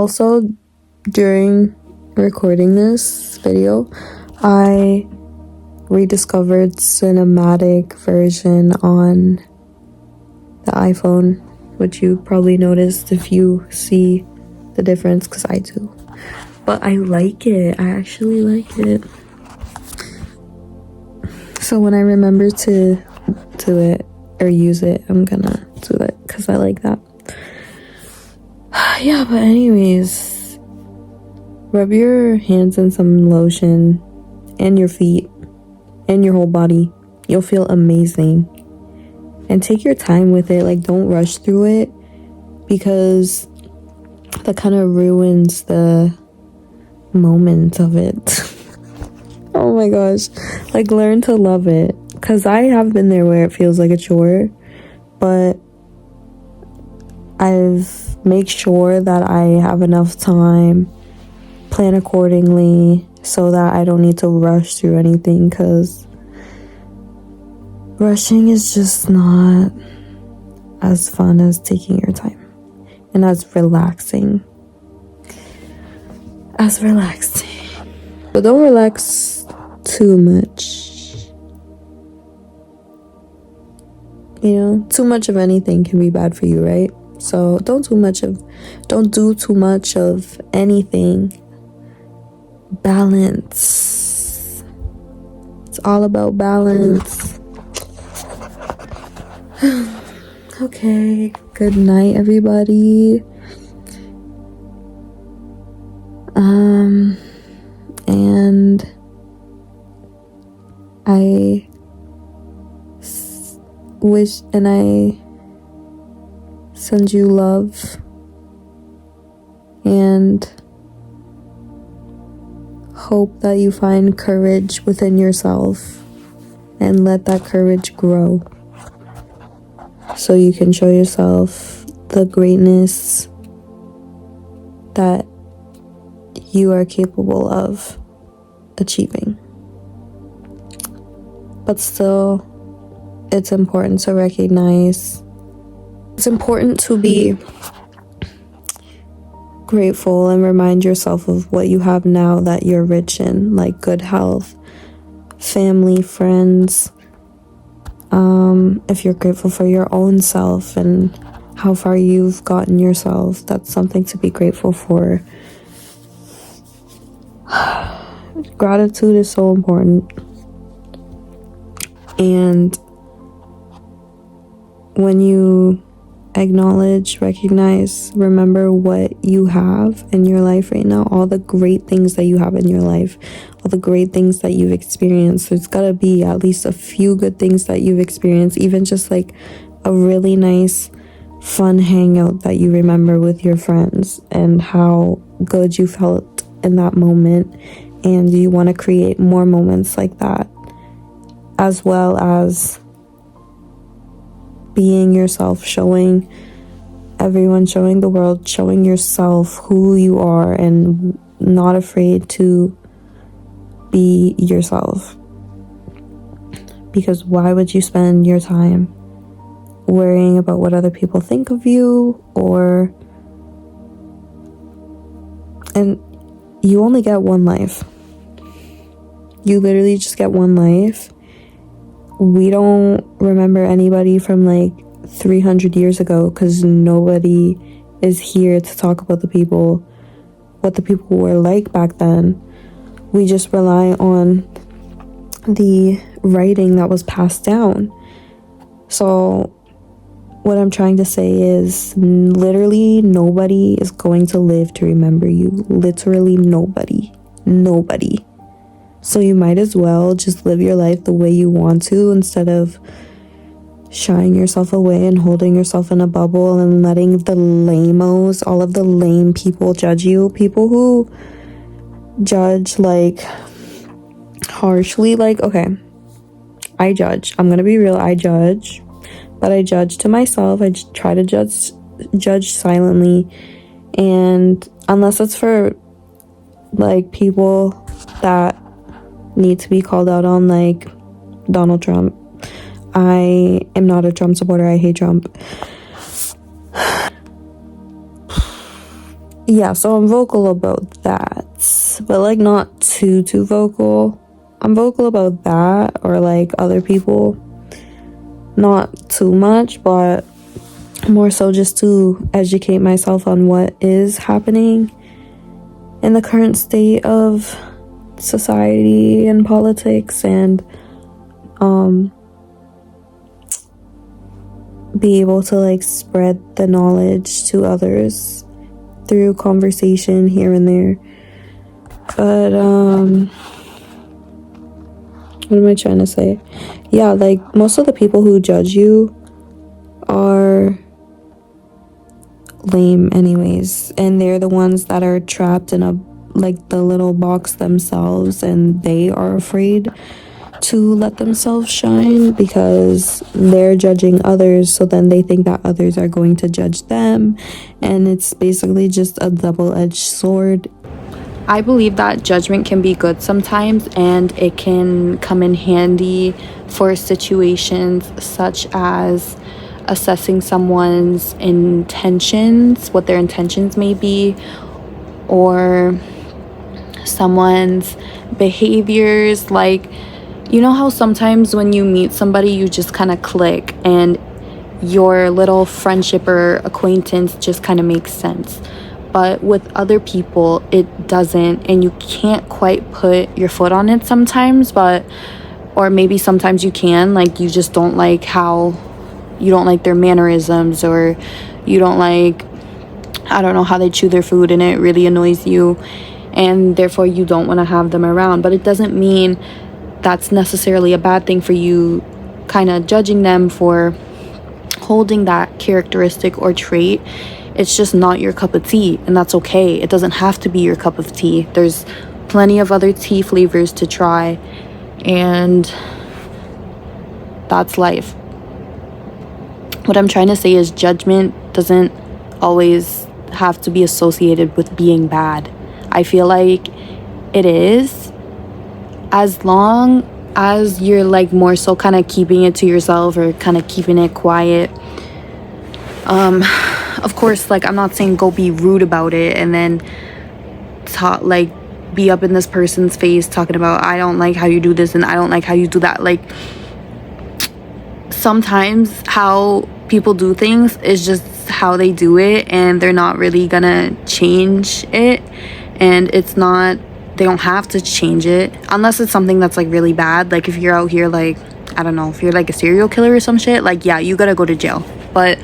Also, during recording this video, I rediscovered cinematic version on the iPhone, which you probably noticed if you see the difference, because I do. But I like it. I actually like it. So when I remember to do it or use it, I'm gonna do it because I like that. Yeah, but anyways, rub your hands in some lotion and your feet and your whole body. You'll feel amazing. And take your time with it. Like, don't rush through it, because that kind of ruins the moment of it. Oh my gosh. Like, learn to love it, because I have been there where it feels like a chore, but I've made sure that I have enough time, plan accordingly, so that I don't need to rush through anything, because rushing is just not as fun as taking your time and as relaxing. But don't relax too much. You know, too much of anything can be bad for you, right? So don't do too much of anything. Balance. It's all about balance. Okay, good night, everybody. And I wish and I send you love and hope that you find courage within yourself and let that courage grow, so you can show yourself the greatness that you are capable of achieving. But still, it's important to recognize, it's important to be grateful and remind yourself of what you have now that you're rich in, like good health, family, friends. If you're grateful for your own self and how far you've gotten yourself, that's something to be grateful for. Gratitude is so important. And when you acknowledge, recognize, remember what you have in your life right now, all the great things that you have in your life, all the great things that you've experienced. There's gotta be at least a few good things that you've experienced, even just like a really nice, fun hangout that you remember with your friends and how good you felt in that moment. And you want to create more moments like that, as well as being yourself, showing everyone, showing the world, showing yourself who you are, and not afraid to be yourself. Because why would you spend your time worrying about what other people think of you? And you only get one life. You literally just get one life. We don't remember anybody from like 300 years ago, because nobody is here to talk about what the people were like back then. We just rely on the writing that was passed down. So what I'm trying to say is, literally nobody is going to live to remember you. Literally nobody. So you might as well just live your life the way you want to, instead of shying yourself away and holding yourself in a bubble and letting the lamos, all of the lame people judge you. People who judge like harshly, like, okay, I judge. I'm gonna be real, I judge. But I judge to myself. I try to judge silently. And unless it's for like people that need to be called out on, like Donald Trump. I am not a Trump supporter. I hate Trump. Yeah, so I'm vocal about that, but like not too vocal. I'm vocal about that, or like other people, not too much, but more so just to educate myself on what is happening in the current state of society and politics, and be able to like spread the knowledge to others through conversation here and there. But what am I trying to say? Yeah, like most of the people who judge you are lame anyways, and they're the ones that are trapped in a like the little box themselves, and they are afraid to let themselves shine because they're judging others, so then they think that others are going to judge them, and it's basically just a double-edged sword. I believe that judgment can be good sometimes, and it can come in handy for situations such as assessing someone's intentions, what their intentions may be, or someone's behaviors. Like, you know how sometimes when you meet somebody, you just kind of click and your little friendship or acquaintance just kind of makes sense. But with other people, it doesn't, and you can't quite put your foot on it sometimes, or maybe sometimes you can, like you just don't like you don't like their mannerisms, or you don't like, I don't know, how they chew their food, and it really annoys you, and therefore you don't want to have them around. But it doesn't mean that's necessarily a bad thing for you kind of judging them for holding that characteristic or trait. It's just not your cup of tea, and that's okay. It doesn't have to be your cup of tea. There's plenty of other tea flavors to try, and that's life. What I'm trying to say is judgment doesn't always have to be associated with being bad. I feel like it is, as long as you're like more so kind of keeping it to yourself or kind of keeping it quiet. Of course, like I'm not saying go be rude about it and then be up in this person's face talking about, I don't like how you do this and I don't like how you do that. Like, sometimes how people do things is just how they do it, and they're not really gonna change it, and they don't have to change it unless it's something that's like really bad. Like if you're out here, like, I don't know, if you're like a serial killer or some shit, like, yeah, you gotta go to jail. But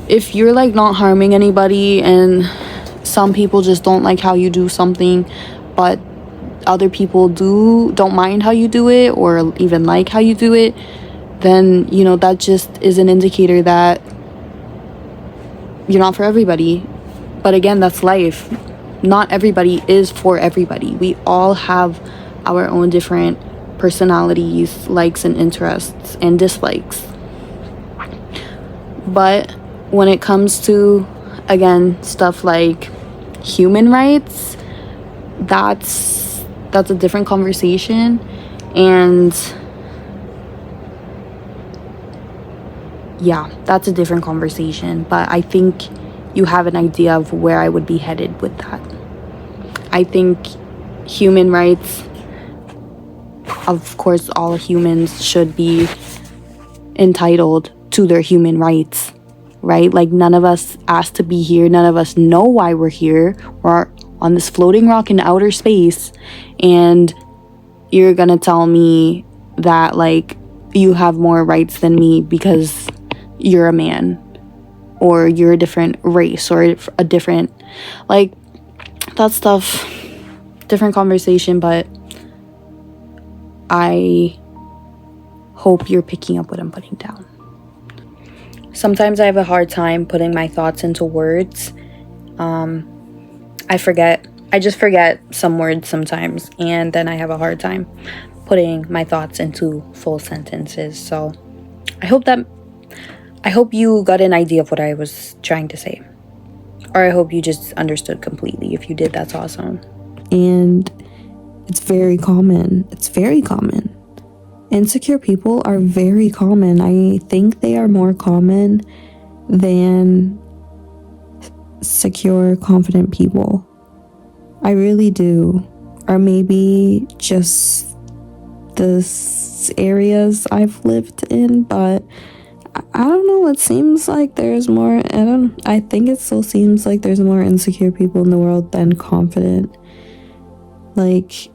if you're like not harming anybody, and some people just don't like how you do something, but other people don't mind how you do it or even like how you do it, then, you know, that just is an indicator that you're not for everybody. But again, that's life. Not everybody is for everybody. We all have our own different personalities, likes and interests and dislikes. But when it comes to, again, stuff like human rights, that's a different conversation. And yeah, that's a different conversation, but I think you have an idea of where I would be headed with that. I think human rights, of course, all humans should be entitled to their human rights, right? Like, none of us asked to be here. None of us know why we're here. We're on this floating rock in outer space, and you're gonna tell me that, like, you have more rights than me because you're a man, or you're a different race, or a different, like, that stuff, different conversation. But I hope you're picking up what I'm putting down. Sometimes I have a hard time putting my thoughts into words. I just forget some words sometimes, and then I have a hard time putting my thoughts into full sentences. So I hope you got an idea of what I was trying to say. Or I hope you just understood completely. If you did, that's awesome. And it's very common. It's very common. Insecure people are very common. I think they are more common than secure, confident people. I really do. Or maybe just the areas I've lived in, but I don't know. It seems like there's more. I think it still seems like there's more insecure people in the world than confident. Like,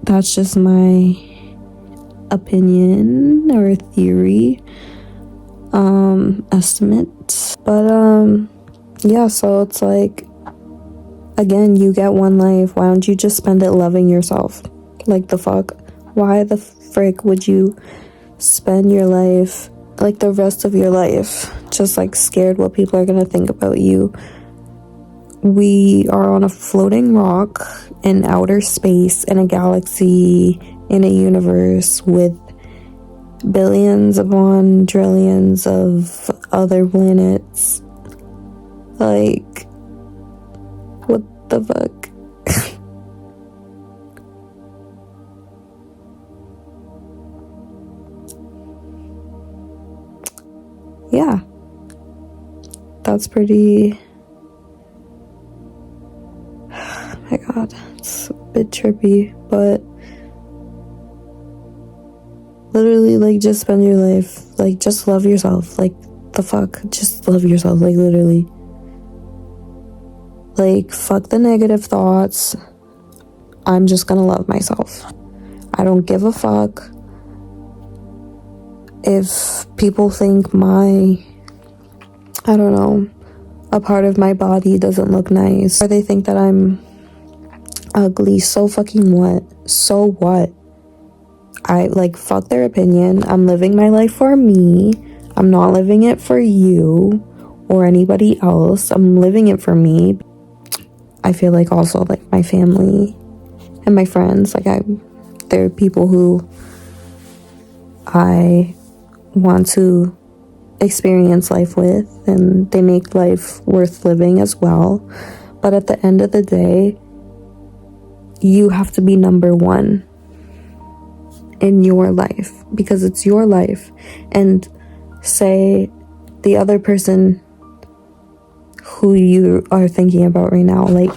that's just my opinion or theory, estimate. But yeah, so it's like, again, you get one life. Why don't you just spend it loving yourself? Like, the fuck? Why the frick would you spend your life, like the rest of your life, just like scared what people are gonna think about you? We are on a floating rock in outer space, in a galaxy, in a universe with billions upon trillions of other planets. Like, what the fuck? Yeah, that's pretty. Oh my god, it's a bit trippy, but literally, like, just spend your life, like, just love yourself. Like, the fuck, just love yourself. Like, literally, like, fuck the negative thoughts. I'm just gonna love myself. I don't give a fuck if people think I don't know, a part of my body doesn't look nice, or they think that I'm ugly. So fucking what? So what? I, like, fuck their opinion. I'm living my life for me. I'm not living it for you or anybody else. I'm living it for me. I feel like also, like, my family and my friends, like, they're people who I want to experience life with, and they make life worth living as well. But at the end of the day, you have to be number one in your life, because it's your life. And say the other person who you are thinking about right now, like,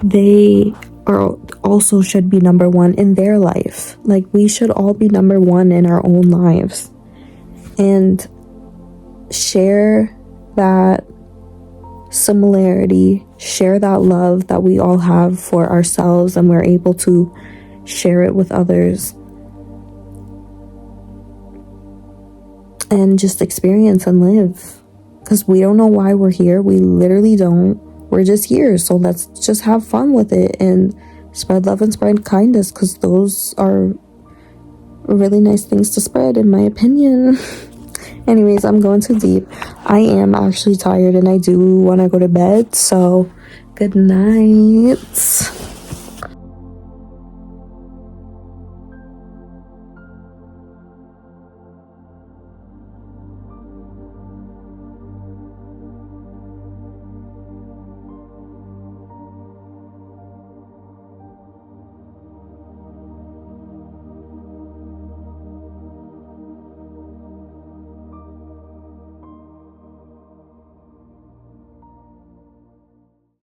they are also should be number one in their life. Like, we should all be number one in our own lives and share that similarity, share that love that we all have for ourselves, and we're able to share it with others, and just experience and live. Because we don't know why we're here. We literally don't. We're just here. So let's just have fun with it and spread love and spread kindness, because those are really nice things to spread, in my opinion. Anyways, I'm going too deep. I am actually tired and I do want to go to bed. So good night.